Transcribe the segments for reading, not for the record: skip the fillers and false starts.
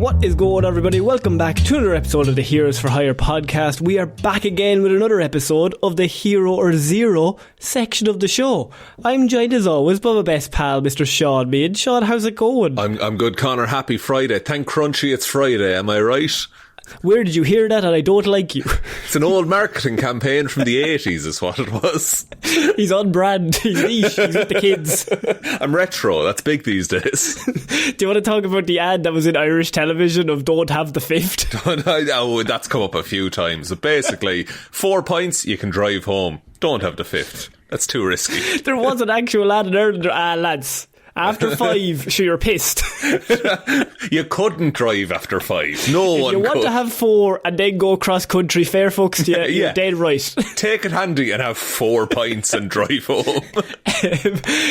What is going on, everybody? Welcome back to another episode of the Heroes for Hire podcast. We are back again with another episode of the Hero or Zero section of the show. I'm joined as always by my best pal, Mr. Shaun Mead. Shaun, how's it going? I'm good, Conor. Happy Friday. Thank Crunchy it's Friday, am I right? Where did you hear that? And I don't like you. It's an old marketing campaign from the 80s is what it was. He's on brand. He's niche. He's with the kids. I'm retro. That's big these days. Do you want to talk about the ad that was in Irish television of don't have the fifth? Oh, that's come up a few times. But basically, 4 pints, you can drive home. Don't have the fifth. That's too risky. There was an actual ad in Ireland. Lads, after 5, sure, you're pissed. You couldn't drive after 5. No one could. If you want to have 4 and then go cross country, fair fucks to you, you're dead right. Take it handy and have 4 pints and drive home.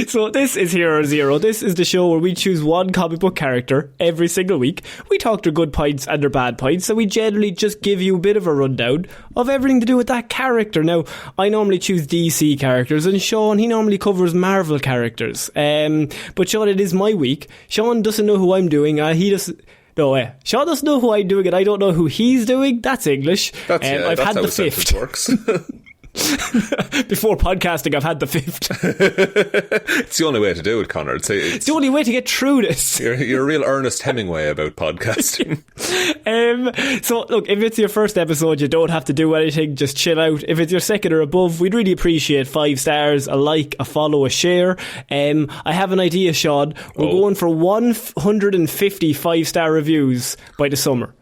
So this is Hero or Zero. This is the show where we choose one comic book character every single week. We talk their good points and their bad points, and we generally just give you a bit of a rundown of everything to do with that character. Now, I normally choose DC characters, and Shaun, he normally covers Marvel characters. But Shaun, it is my week. Shaun doesn't know who I'm doing. Shaun doesn't know who I'm doing, and I don't know who he's doing. That's English. That's I've had how the fifth. Works. Before podcasting, I've had the fifth. It's the only way to do it, Conor. It's the only way to get through this. You're a real Ernest Hemingway about podcasting. So look, if it's your first episode, you don't have to do anything, just chill out. If it's your second or above, we'd really appreciate 5 stars, a like, a follow, a share. I have an idea, Shaun. We're going for 150 5-star reviews by the summer.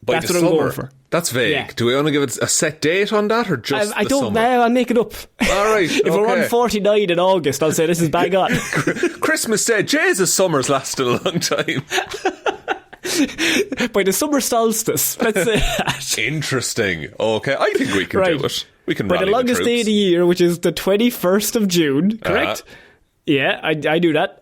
That's what I'm going for. That's vague. Yeah. Do we only give it a set date on that, or just I don't know. I'll make it up. All right. If we're on 49 in August, I'll say this is bang on. Christmas Day. Jesus, summer's lasted a long time. By the summer solstice, let's say that. Interesting. Okay, I think we can do it. We can. By the longest day of the year, which is the 21st of June, correct? Yeah, I do that.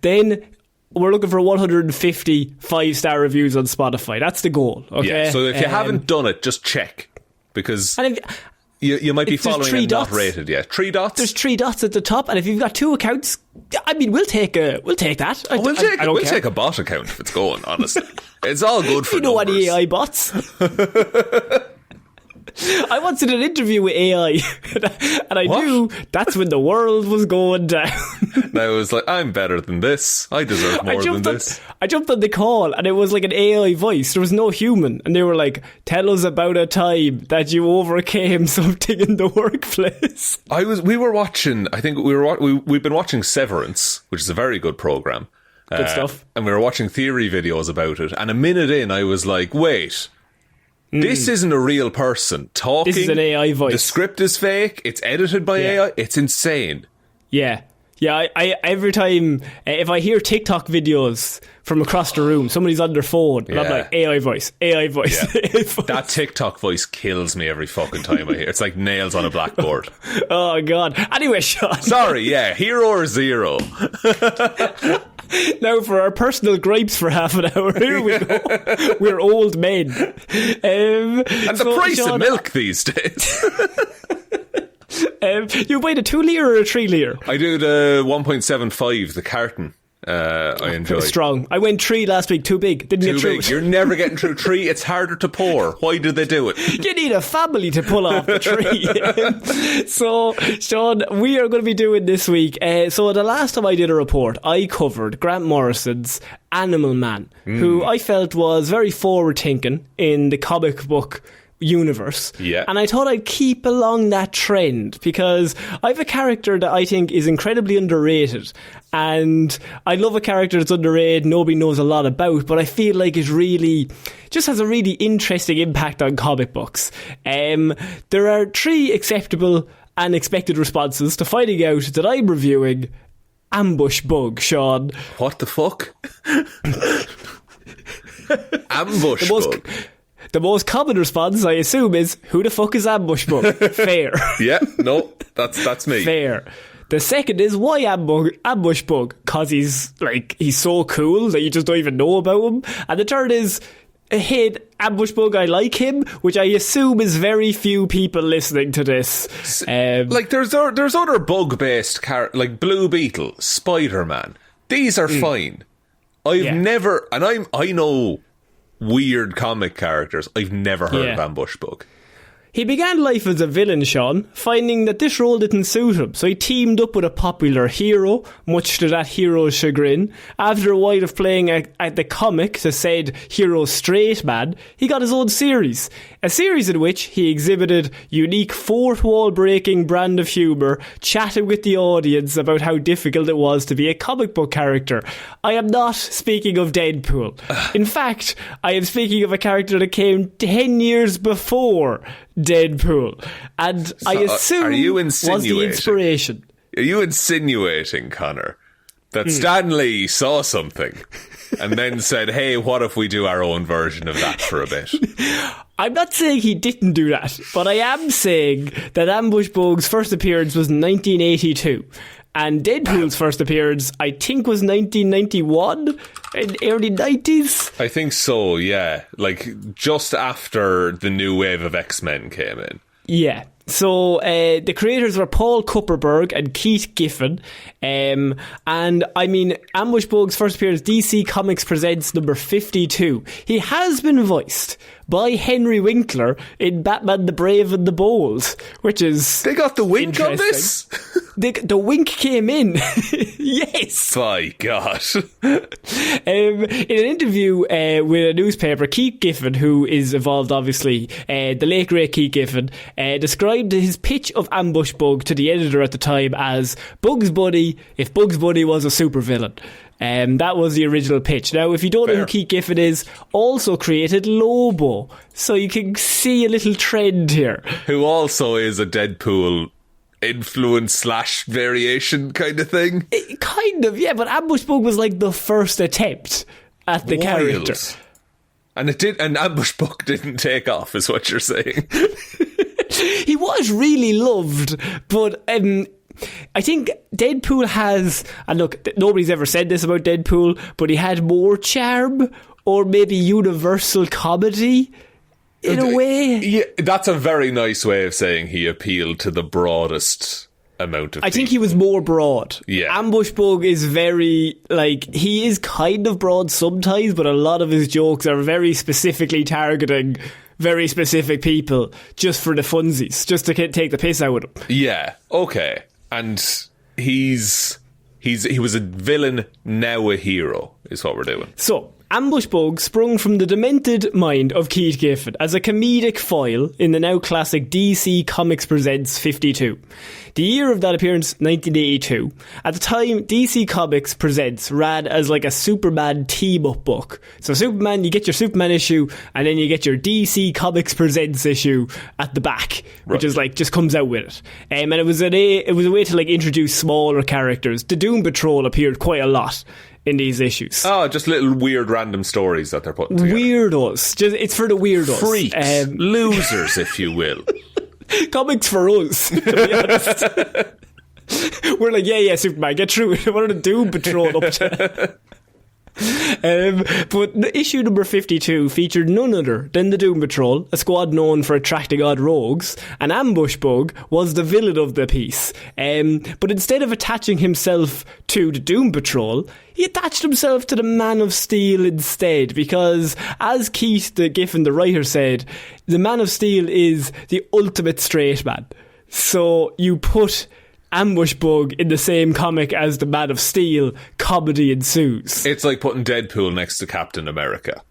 Then we're looking for 150 5-star reviews on Spotify. That's the goal. Okay. Yeah, so if you haven't done it, just check, because you might be following and not rated yet. 3 dots. There's 3 dots at the top, and if you've got 2 accounts, I mean, we'll take that. We'll take a bot account if it's going. Honestly, it's all good for. You know numbers. Any AI bots? I once did an interview with AI, and I knew that's when the world was going down. And I was like, I'm better than this. I deserve more than this. I jumped on the call, and it was like an AI voice. There was no human, and they were like, "Tell us about a time that you overcame something in the workplace." We were watching. I think we've been watching Severance, which is a very good program. Good stuff. And we were watching theory videos about it. And a minute in, I was like, wait. This isn't a real person talking. This is an AI voice. The script is fake. It's edited by AI. It's insane. Yeah. Yeah, I every time, if I hear TikTok videos from across the room, somebody's on their phone, and I'm like, AI voice, AI voice, yeah. AI voice. That TikTok voice kills me every fucking time I hear it. It's like nails on a blackboard. Oh, God. Anyway, Shaun. Sorry, yeah. Hero or Zero. Now for our personal gripes for half an hour. Here we go. We're old men. And the price of milk these days. You buy the 2 litre or a 3 litre? I do the 1.75, the carton. I enjoy. Strong. I went 3 last week, too big. Didn't get through it. You're never getting through 3. It's harder to pour. Why do they do it? You need a family to pull off the 3. So, Shaun, we are going to be doing this week. So the last time I did a report, I covered Grant Morrison's Animal Man, who I felt was very forward thinking in the comic book universe. Yeah. And I thought I'd keep along that trend, because I have a character that I think is incredibly underrated, and I love a character that's underrated, nobody knows a lot about, but I feel like it really just has a really interesting impact on comic books. There are 3 acceptable and expected responses to finding out that I'm reviewing Ambush Bug, Shaun. What the fuck? Ambush Bug. The most common response, I assume, is, who the fuck is Ambush Bug? Fair. Yeah, no, that's me. Fair. The second is, why Ambush Bug? Because he's so cool that you just don't even know about him. And the third is, hey, Ambush Bug, I like him, which I assume is very few people listening to this. There's other bug-based characters, like Blue Beetle, Spider-Man. These are fine. I've never, and I know weird comic characters, I've never heard of Ambush Bug. He began life as a villain, Shaun, finding that this role didn't suit him, so he teamed up with a popular hero, much to that hero's chagrin. After a while of playing at the comics, a said hero straight man, he got his own series. A series in which he exhibited unique fourth-wall-breaking brand of humour, chatting with the audience about how difficult it was to be a comic book character. I am not speaking of Deadpool. In fact, I am speaking of a character that came 10 years before Deadpool, and so, I assume was the inspiration. Are you insinuating, Conor, that Stan Lee saw something and then said, hey, what if we do our own version of that for a bit? I'm not saying he didn't do that, but I am saying that Ambush Bug's first appearance was 1982. And Deadpool's first appearance, I think, was 1991, in early 90s. I think so, yeah. Like, just after the new wave of X-Men came in. Yeah. So, the creators were Paul Kupperberg and Keith Giffen. And, I mean, Ambush Bug's first appearance, DC Comics Presents number 52. He has been voiced by Henry Winkler in Batman the Brave and the Bold, which is... They got the wink on this? The wink came in. Yes. My God. In an interview with a newspaper, Keith Giffen, who is involved obviously, the late great Keith Giffen, described his pitch of Ambush Bug to the editor at the time as Bugs Bunny if Bugs Bunny was a supervillain. That was the original pitch. Now, if you don't know who Keith Giffen is, also created Lobo. So you can see a little trend here. Who also is a Deadpool influence / variation kind of thing. Kind of, yeah, but Ambush Bug was like the first attempt at the character. And Ambush Bug didn't take off, is what you're saying. He was really loved, but I think Deadpool has, and look, nobody's ever said this about Deadpool, but he had more charm, or maybe universal comedy, in a way. Yeah, that's a very nice way of saying he appealed to the broadest amount of people. I think he was more broad. Yeah. Ambush Bug is very, like, he is kind of broad sometimes, but a lot of his jokes are very specifically targeting very specific people, just for the funsies, just to take the piss out of them. Yeah, okay. And he was a villain, now a hero, is what we're doing. So, Ambush Bug sprung from the demented mind of Keith Giffen as a comedic foil in the now classic DC Comics Presents 52. The year of that appearance, 1982. At the time, DC Comics Presents ran as like a Superman team-up book. So Superman, you get your Superman issue, and then you get your DC Comics Presents issue at the back, which is like, just comes out with it. And it was a way to like introduce smaller characters. The Doom Patrol appeared quite a lot in these issues. Oh, just little weird random stories that they're putting together. Weirdos. It's for the weirdos. Freaks. Losers, if you will. Comics for us, to be honest. We're like, yeah, Superman, get through it. What are the Doom Patrol up to? But issue number 52 featured none other than the Doom Patrol, a squad known for attracting odd rogues, and Ambush Bug was the villain of the piece. But instead of attaching himself to the Doom Patrol, he attached himself to the Man of Steel instead, because, as Keith the Giffen, the writer, said, the Man of Steel is the ultimate straight man. So you put Ambush Bug in the same comic as the Man of Steel, comedy ensues. It's like putting Deadpool next to Captain America.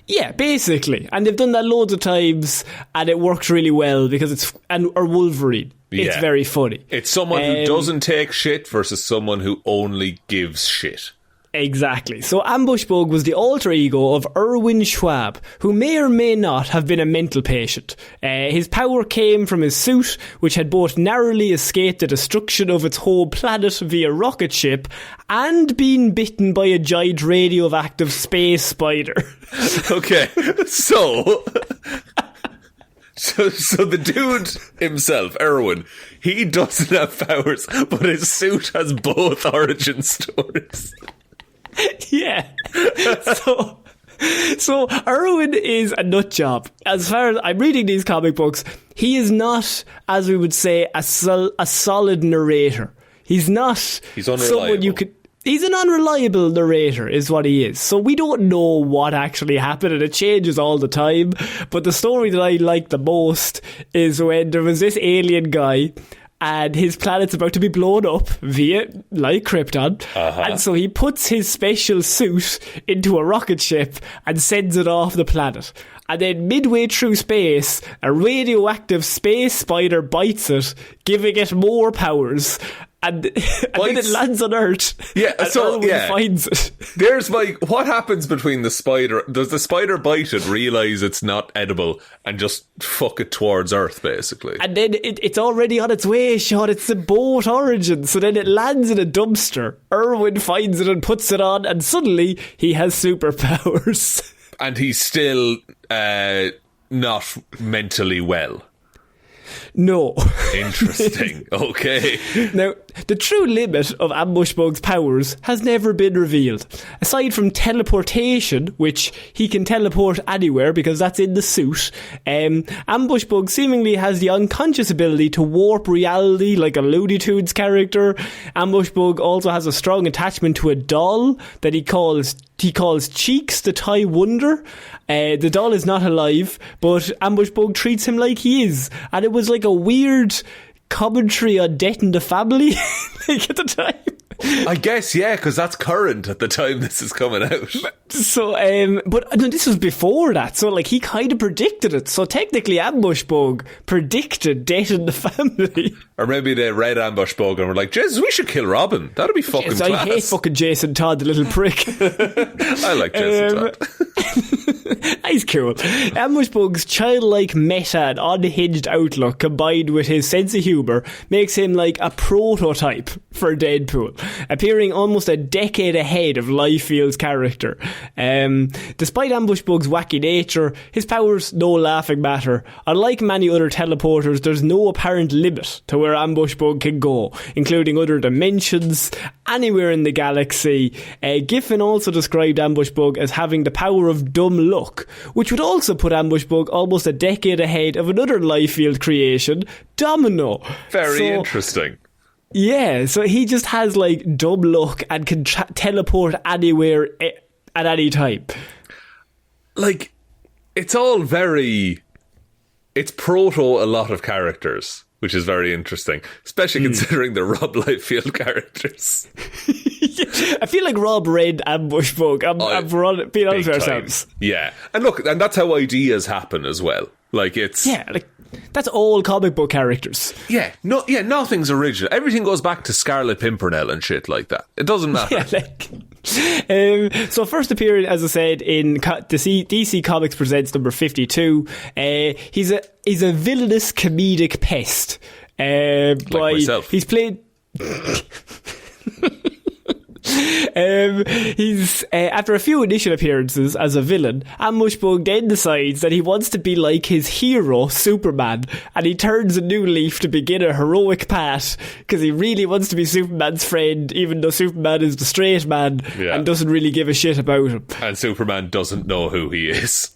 Yeah, basically. And they've done that loads of times, and it works really well because or Wolverine. It's very funny. It's someone who doesn't take shit versus someone who only gives shit. Exactly. So Ambush Bug was the alter ego of Erwin Schwab, who may or may not have been a mental patient. His power came from his suit, which had both narrowly escaped the destruction of its whole planet via rocket ship and been bitten by a giant radioactive space spider. Okay, so the dude himself, Erwin, he doesn't have powers, but his suit has both origin stories. Yeah. So Erwin is a nut job. As far as I'm reading these comic books, he is not, as we would say, a solid narrator. He's not unreliable. someone you could... He's an unreliable narrator is what he is. So we don't know what actually happened, and it changes all the time. But the story that I like the most is when there was this alien guy and his planet's about to be blown up via, like, Krypton. And so he puts his special suit into a rocket ship and sends it off the planet. And then midway through space, a radioactive space spider bites it, giving it more powers. And then it lands on Earth. Yeah, and so finds it. There's what happens between the spider? Does the spider bite it, realise it's not edible, and just fuck it towards Earth, basically? And then it's already on its way, Shaun. It's the boat origin. So then it lands in a dumpster. Erwin finds it and puts it on, and suddenly he has superpowers. And he's still not mentally well. No. Interesting. Okay. Now, the true limit of Ambush Bug's powers has never been revealed. Aside from teleportation, which he can teleport anywhere because that's in the suit, Ambush Bug seemingly has the unconscious ability to warp reality like a Looney Tunes character. Ambush Bug also has a strong attachment to a doll that he calls Cheeks the Toy Wonder. The doll is not alive, but Ambush Bug treats him like he is. And it was like a weird commentary on Death in the Family like at the time. I guess, yeah, because that's current at the time this is coming out. So, but no, this was before that. So, like, he kind of predicted it. So, technically, Ambush Bug predicted Death in the Family. Or maybe they read Ambush Bug and were like, Jesus, we should kill Robin. That'd be fucking class. I hate fucking Jason Todd, the little prick. I like Jason Todd. He's cool. Ambush Bug's childlike meta and unhinged outlook combined with his sense of humour makes him like a prototype for Deadpool, appearing almost a decade ahead of Liefeld's character. Despite Ambush Bug's wacky nature, his powers no laughing matter. Unlike many other teleporters, there's no apparent limit to where Ambush Bug can go, including other dimensions, anywhere in the galaxy. Giffen also described Ambush Bug as having the power of dumb luck, which would also put Ambush Bug almost a decade ahead of another Liefeld creation, Domino. Very interesting. Yeah, so he just has like dumb luck and can teleport anywhere at any time. Like, it's all very... It's proto a lot of characters, which is very interesting, especially considering the Rob Liefeld characters. I feel like Rob read Ambush Bug. I'm being honest with ourselves. Yeah, and look, and that's how ideas happen as well. Like, it's... Yeah, like, that's all comic book characters. Yeah, nothing's original. Everything goes back to Scarlet Pimpernel and shit like that. It doesn't matter. Yeah, like... so first appearing, as I said, in DC Comics Presents number 52. He's a villainous comedic pest. Like myself. He's played... He's after a few initial appearances as a villain, Ambush Bug then decides that he wants to be like his hero, Superman, and he turns a new leaf to begin a heroic path because he really wants to be Superman's friend, even though Superman is the straight man and doesn't really give a shit about him. And Superman doesn't know who he is.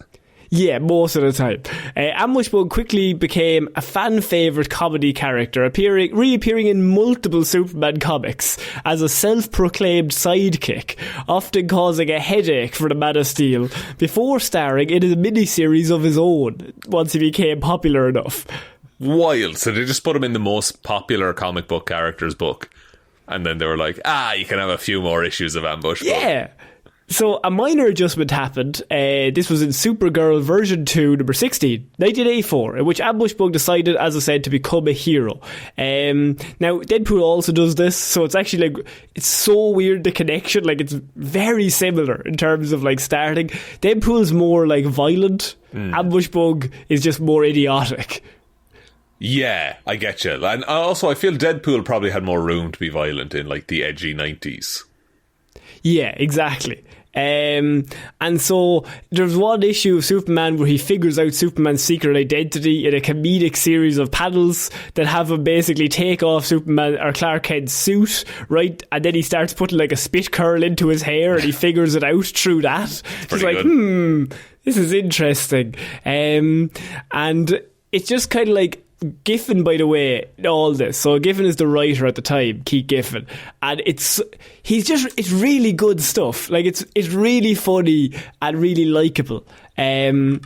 Yeah, most of the time. Ambush Bug quickly became a fan favourite comedy character, reappearing in multiple Superman comics as a self-proclaimed sidekick, often causing a headache for the Man of Steel, before starring in a miniseries of his own once he became popular enough. Wild. So they just put him in the most popular comic book characters book, and then they were like, you can have a few more issues of Ambush Bug. Yeah. So a minor adjustment happened. This was in Supergirl version 2, number 16, 1984, in which Ambush Bug decided, as I said, to become a hero. Now, Deadpool also does this, so it's actually like, it's so weird, the connection, like it's very similar in terms of like starting. Deadpool's more like violent, Ambush Bug is just more idiotic. Yeah, I get you. And also I feel Deadpool probably had more room to be violent in like the edgy 90s. Yeah, exactly. And so there's one issue of Superman where he figures out Superman's secret identity in a comedic series of panels that have him basically take off Superman or Clarke Kent's suit, right? And then he starts putting like a spit curl into his hair and he figures it out through that. He's like, this is interesting. And it's just kind of like, Giffen, by the way, all this. So Giffen is the writer at the time, Keith Giffen, and it's really good stuff. Like it's really funny and really likable. The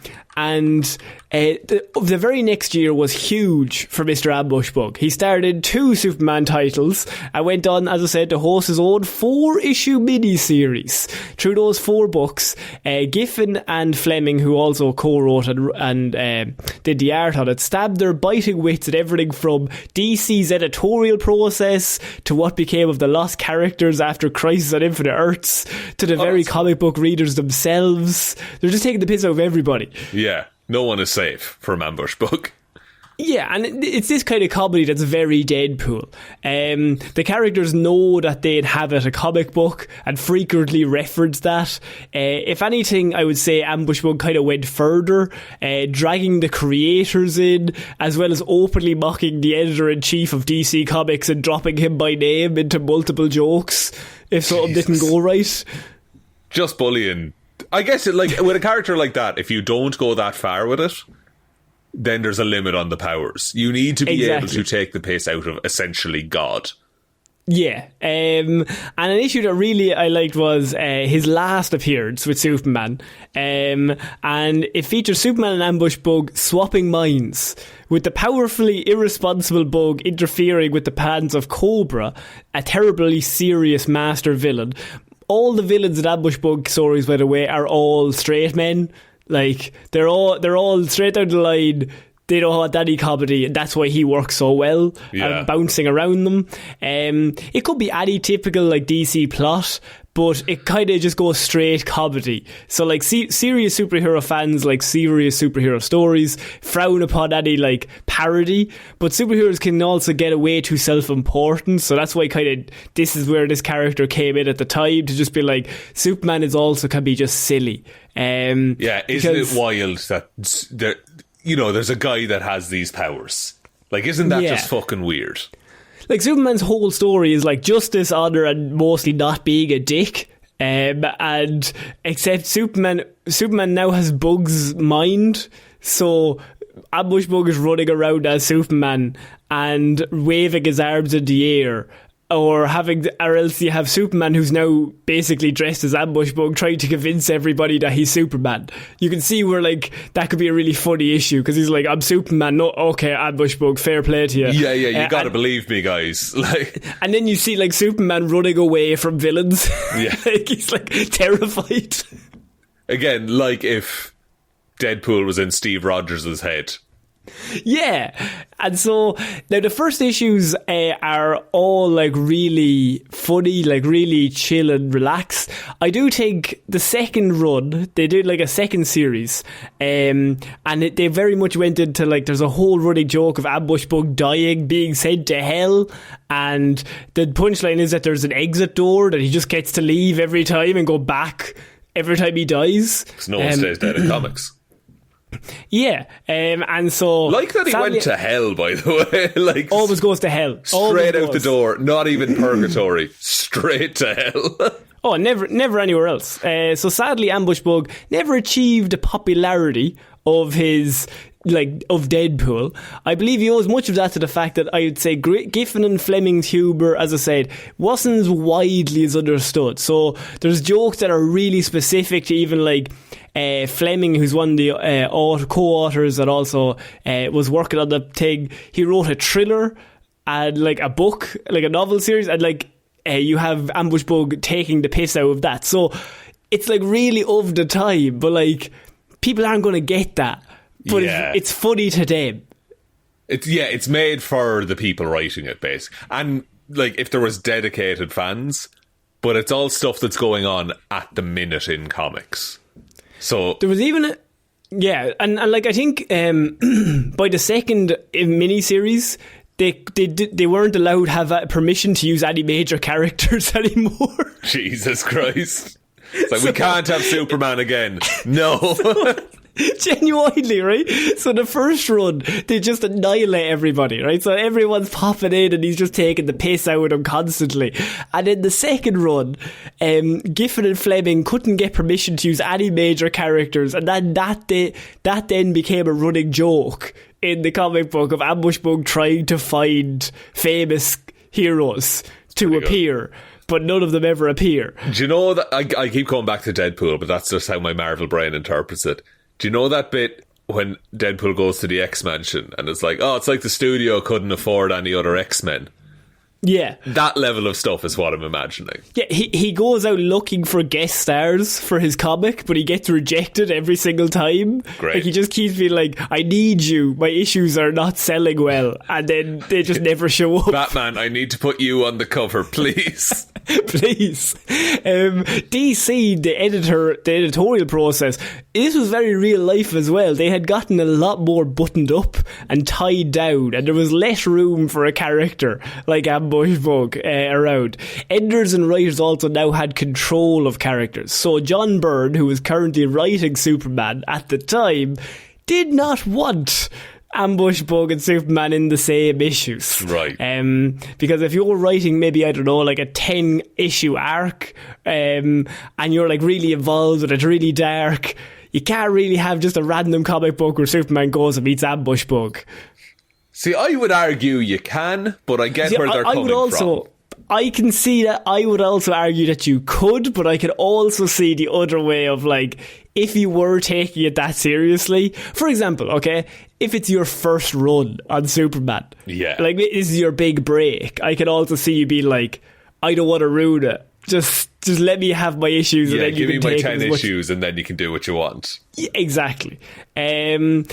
very next year was huge for Mr. Ambushbug. He started 2 Superman titles and went on, as I said, to host his own 4-issue miniseries. Through those 4 books, Giffen and Fleming, who also co-wrote and did the art on it, stabbed their biting wits at everything from DC's editorial process to what became of the lost characters after Crisis on Infinite Earths to the very comic book readers themselves. They're just taking the piss out of everybody. Yeah, no one is safe from Ambushbug. Yeah, and it's this kind of comedy that's very Deadpool. The characters know that they inhabit a comic book and frequently reference that. If anything, I would say Ambushbug kind of went further, dragging the creators in, as well as openly mocking the editor-in-chief of DC Comics and dropping him by name into multiple jokes if something didn't go right. Just bullying. I guess like with a character like that, if you don't go that far with it, then there's a limit on the powers. You need to be able to take the piss out of essentially God. Yeah. And an issue that really I liked was his last appearance with Superman. And it features Superman and Ambushbug swapping minds, with the powerfully irresponsible Bug interfering with the plans of Cobra, a terribly serious master villain. All the villains in Ambushbug stories, by the way, are all straight men. Like, they're all straight down the line. They don't want any comedy, and that's why he works so well, bouncing around them. It could be any typical like DC plot, but it kind of just goes straight comedy. So like serious superhero fans like serious superhero stories, frown upon any like parody, but superheroes can also get away too self-important, so that's why this is where this character came in at the time, to just be like, Superman is also can be just silly. Isn't it wild that there's a guy that has these powers? Like, isn't that just fucking weird? Like, Superman's whole story is like justice, honour, and mostly not being a dick. And except Superman now has Bug's mind, so Ambushbug is running around as Superman and waving his arms in the air. Or else you have Superman, who's now basically dressed as Ambushbug, trying to convince everybody that he's Superman. You can see where like that could be a really funny issue, because he's like, I'm Superman. No, okay, Ambushbug, fair play to you. Yeah, you gotta believe me, guys. Like, and then you see like Superman running away from villains. Yeah, like he's like terrified. Again, like if Deadpool was in Steve Rogers' head. Yeah, and so now the first issues are all like really funny, like really chill and relaxed. I do think the second run, they did like a second series, and they very much went into like, there's a whole running joke of Ambushbug dying, being sent to hell, and the punchline is that there's an exit door that he just gets to leave every time and go back every time he dies. Because no one stays dead in comics. Yeah, and so like that he went to hell, by the way. Like, always goes to hell, straight out the door. Not even purgatory, straight to hell. Oh, never anywhere else. So sadly, Ambushbug never achieved the popularity of his of Deadpool. I believe he owes much of that to the fact that I would say Giffen and Fleming's humour, as I said, wasn't as widely as understood. So there's jokes that are really specific to even like Fleming, who's one of the co-authors that also was working on the thing. He wrote a thriller and like a book, like a novel series, and like you have Ambushbug taking the piss out of that. So it's like really of the time, but like people aren't going to get that. But it's funny to them. It's made for the people writing it, basically. And like, if there was dedicated fans, but it's all stuff that's going on at the minute in comics. So there was even and like I think by the second miniseries, they weren't allowed to have permission to use any major characters anymore. Jesus Christ! It's like, we can't have Superman again. No. Genuinely, right? So the first run, they just annihilate everybody, right? So everyone's popping in and he's just taking the piss out of them constantly. And in the second run, Giffen and Fleming couldn't get permission to use any major characters, and then that then became a running joke in the comic book of Ambush Bug trying to find famous heroes to appear, but none of them ever appear. Do you know that I keep going back to Deadpool, but that's just how my Marvel brain interprets it. Do you know that bit when Deadpool goes to the X-Mansion and it's like, oh, it's like the studio couldn't afford any other X-Men? Yeah. That level of stuff is what I'm imagining. Yeah, he goes out looking for guest stars for his comic, but he gets rejected every single time. Great. Like, he just keeps being like, I need you, my issues are not selling well, and then they just never show up. Batman, I need to put you on the cover, please. Please. DC, the editorial process, this was very real life as well. They had gotten a lot more buttoned up and tied down, and there was less room for a character like Ambush Bug around. Editors and writers also now had control of characters. So John Byrne, who was currently writing Superman at the time, did not want Ambush Bug and Superman in the same issues. Right. Because if you're writing maybe, I don't know, like a 10-issue arc, and you're like really involved and it's really dark, you can't really have just a random comic book where Superman goes and meets Ambush Bug. See, I would argue you can, but I get where they're coming from. I can see that. I would also argue that you could, but I could also see the other way of, like, if you were taking it that seriously. For example, okay, if it's your first run on Superman, like, this is your big break, I can also see you being like, I don't want to ruin it. Just let me have my issues, and then you can take 10 issues, and then you can do what you want. Yeah, exactly. And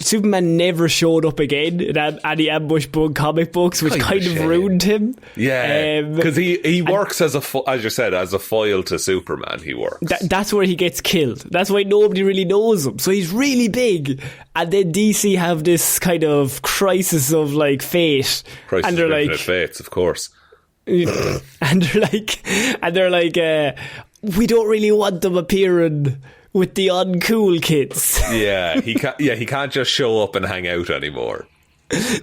Superman never showed up again in any Ambush Bug comic books, which kind of ruined him. Yeah, because he works as you said, as a foil to Superman. He works. That's where he gets killed. That's why nobody really knows him. So he's really big, and then DC have this kind of crisis of, like, fate, Crisis of Infinite Fates, of course. and they're like, we don't really want them appearing with the uncool kids. He can't just show up and hang out anymore.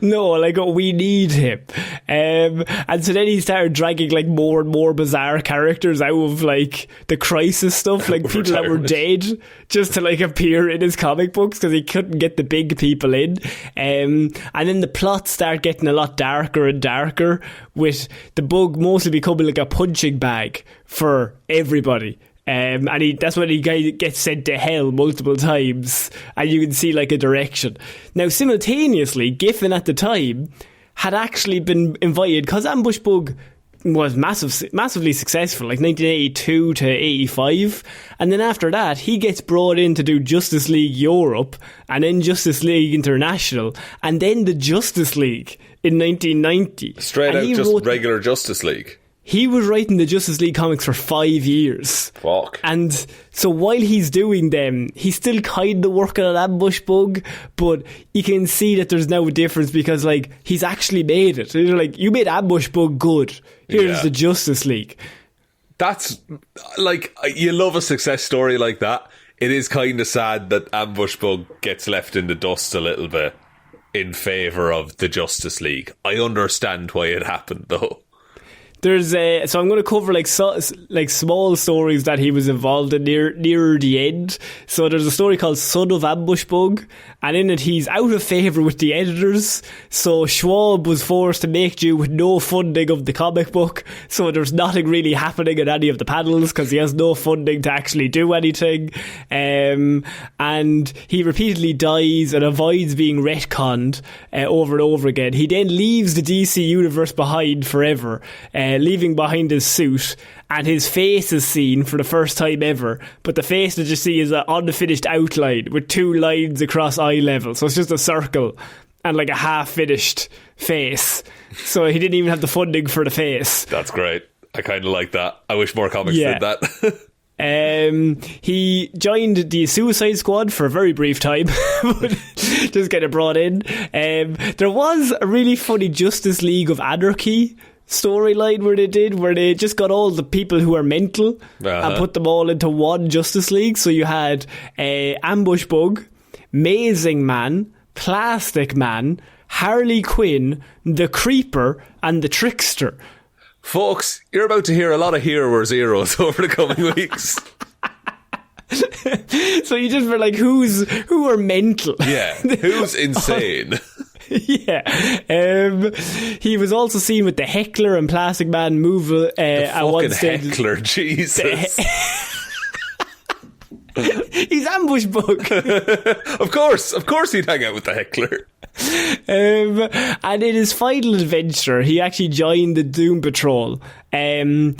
No, like, we need him. And so then he started dragging, like, more and more bizarre characters out of, like, the crisis stuff, like people that were dead, just to, like, appear in his comic books because he couldn't get the big people in. And then the plots start getting a lot darker and darker, with the Bug mostly becoming like a punching bag for everybody. And that's when he gets sent to hell multiple times, and you can see, like, a direction. Now, simultaneously, Giffen at the time had actually been invited, because Ambush Bug was massively successful, like 1982 to 85, and then after that he gets brought in to do Justice League Europe, and then Justice League International, and then the Justice League in 1990. Straight out, just regular Justice League. He was writing the Justice League comics for 5 years. Fuck. And so while he's doing them, he's still kind of working on Ambush Bug, but you can see that there's now a difference, because, like, he's actually made it. They're like, you made Ambush Bug good. Here's the Justice League. That's, like, you love a success story like that. It is kind of sad that Ambush Bug gets left in the dust a little bit in favour of the Justice League. I understand why it happened, though. There's so I'm going to cover like small stories that he was involved in near the end. So there's a story called Son of Ambush Bug, and in it he's out of favour with the editors. So Schwab was forced to make do with no funding of the comic book. So there's nothing really happening in any of the panels because he has no funding to actually do anything. And he repeatedly dies and avoids being retconned over and over again. He then leaves the DC universe behind forever. Leaving behind his suit, and his face is seen for the first time ever, but the face that you see is an unfinished outline with 2 lines across eye level, so it's just a circle and like a half finished face. So he didn't even have the funding for the face. That's great. I kind of like that. I wish more comics did that. He joined the Suicide Squad for a very brief time, but just getting brought in. There was a really funny Justice League of Anarchy storyline where they just got all the people who are mental and put them all into one Justice League. So you had Ambush Bug, Mazing Man, Plastic Man, Harley Quinn, the Creeper, and the Trickster. Folks, you're about to hear a lot of Hero or Zeros over the coming weeks. So you just were like, who are mental? Yeah, who's insane? Yeah. He was also seen with the Heckler and Plastic Man move at one stage. Heckler, Jesus. He's Ambush Bug. Of course he'd hang out with the Heckler. And in his final adventure, he actually joined the Doom Patrol, and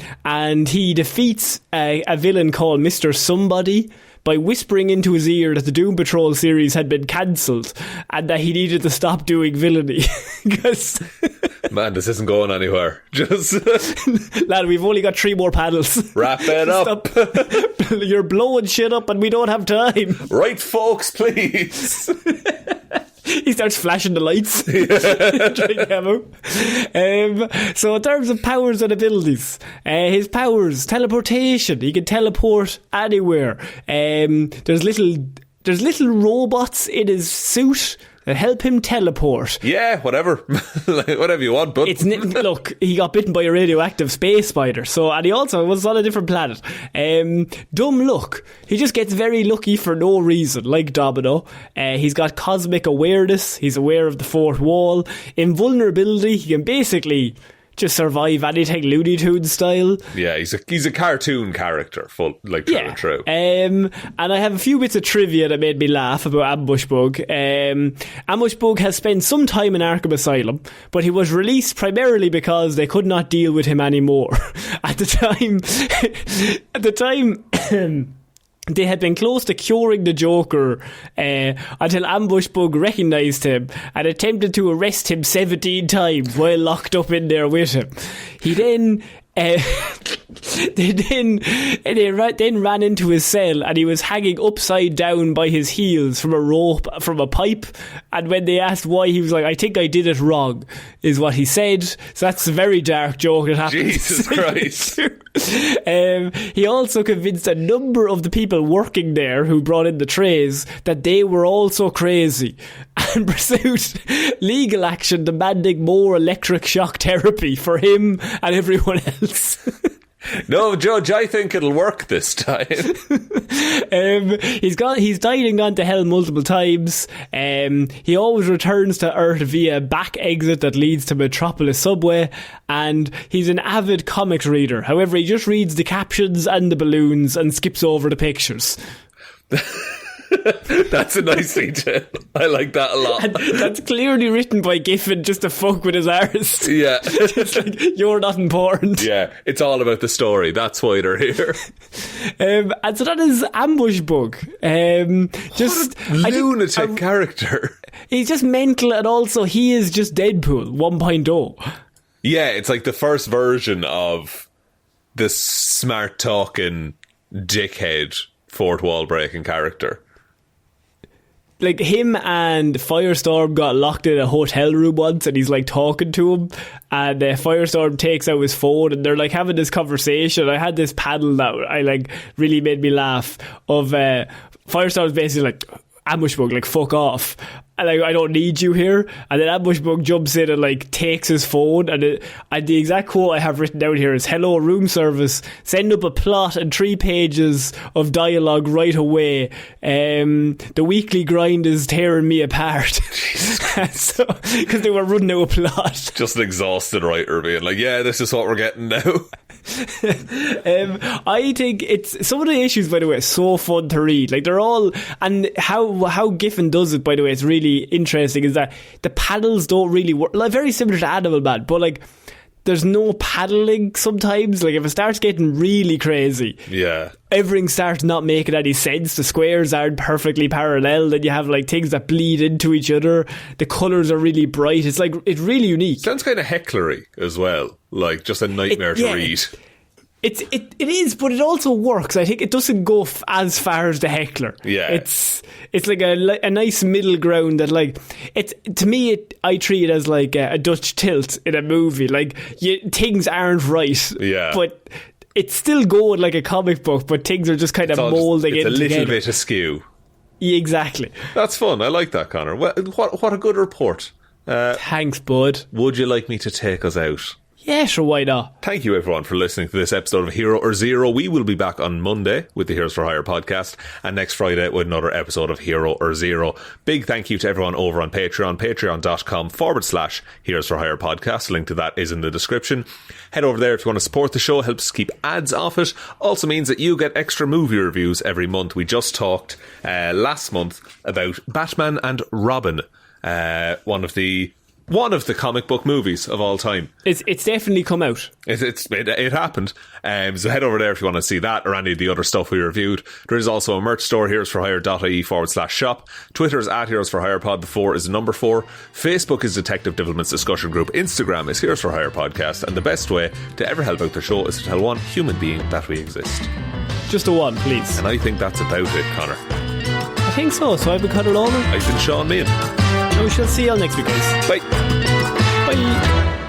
he defeats a villain called Mr. Somebody by whispering into his ear that the Doom Patrol series had been cancelled and that he needed to stop doing villainy. Because man, this isn't going anywhere. Just lad, we've only got 3 more panels. Wrap it up. You're blowing shit up and we don't have time. Right, folks, please. He starts flashing the lights. So in terms of powers and abilities, his powers: teleportation. He can teleport anywhere. There's little robots in his suit that help him teleport. Yeah, whatever. Whatever you want, but look, he got bitten by a radioactive space spider, and he also was on a different planet. Dumb luck. He just gets very lucky for no reason, like Domino. He's got cosmic awareness. He's aware of the fourth wall. Invulnerability. He can basically just survive anything Looney Tunes style. Yeah, he's a cartoon character, true and true. And I have a few bits of trivia that made me laugh about Ambush Bug. Ambush Bug has spent some time in Arkham Asylum, but he was released primarily because they could not deal with him anymore. At the time, they had been close to curing the Joker until Ambush Bug recognised him and attempted to arrest him 17 times while locked up in there with him. He then they then ran into his cell and he was hanging upside down by his heels from a rope from a pipe, and when they asked why, he was like, I think I did it wrong, is what he said. So that's a very dark joke that happened. Jesus Christ. He also convinced a number of the people working there who brought in the trays that they were also crazy and pursued legal action demanding more electric shock therapy for him and everyone else. No, Judge, I think it'll work this time. He's died and gone to hell multiple times. He always returns to Earth via a back exit that leads to Metropolis subway, and he's an avid comics reader. However, he just reads the captions and the balloons and skips over the pictures. That's a nice detail. I like that a lot. And that's clearly written by Giffen just to fuck with his arse. Yeah. It's like, you're not important. Yeah, it's all about the story. That's why they're here. And so that is Ambush Bug. Just what a lunatic character. He's just mental, and also he is just Deadpool 1.0. Yeah, it's like the first version of the smart talking dickhead fourth wall breaking character. Like, him and Firestorm got locked in a hotel room once, and he's like talking to him, and Firestorm takes out his phone and they're like having this conversation. I had this panel that I like really made me laugh of Firestorm's basically like, Ambush Bug, like, fuck off, and like, I don't need you here. And then Ambush Bug jumps in and like takes his phone, and the exact quote I have written down here is, hello room service, send up a plot and 3 pages of dialogue right away. The weekly grind is tearing me apart. So, because they were running out of plot. Just an exhausted writer being like, yeah, this is what we're getting now. I think it's some of the issues, by the way, so fun to read. Like, they're all, and how Giffen does it, by the way, it's really interesting, is that the panels don't really work, like, very similar to Animal Man, but like, there's no paddling sometimes. Like, if it starts getting really crazy, yeah, everything starts not making any sense. The squares aren't perfectly parallel, then you have like things that bleed into each other, the colours are really bright. It's like, it's really unique. Sounds kind of hecklery as well, like just a nightmare to read. It is, but it also works. I think it doesn't go as far as the heckler. Yeah, it's like a nice middle ground that, like, it's, to me, I treat it as like a Dutch tilt in a movie. Like, things aren't right, yeah, but it's still going like a comic book, but things are just kind of moulding in together. It's a little bit askew. Yeah, exactly. That's fun. I like that, Connor. What a good report. Thanks, bud. Would you like me to take us out? Yeah, sure, why not? Thank you everyone for listening to this episode of Hero or Zero. We will be back on Monday with the Heroes for Hire podcast, and next Friday with another episode of Hero or Zero. Big thank you to everyone over on Patreon, patreon.com/Heroes for Hire podcast. Link to that is in the description. Head over there if you want to support the show, helps keep ads off it. Also means that you get extra movie reviews every month. We just talked last month about Batman and Robin, one of the comic book movies of all time. It's definitely come out. It happened. So head over there if you want to see that or any of the other stuff we reviewed. There is also a merch store, heroesforhire.ie/shop. Twitter is @HeroesForHirePod. The 4 is the number 4. Facebook is Detective Divilment's discussion group. Instagram is Heroes for Hire Podcast. And the best way to ever help out the show is to tell one human being that we exist. Just a one, please. And I think that's about it, Connor. I think so. So I've been Conor Lawler. I've been Shaun Meighan. And we shall see you all next week, guys. Bye. Bye.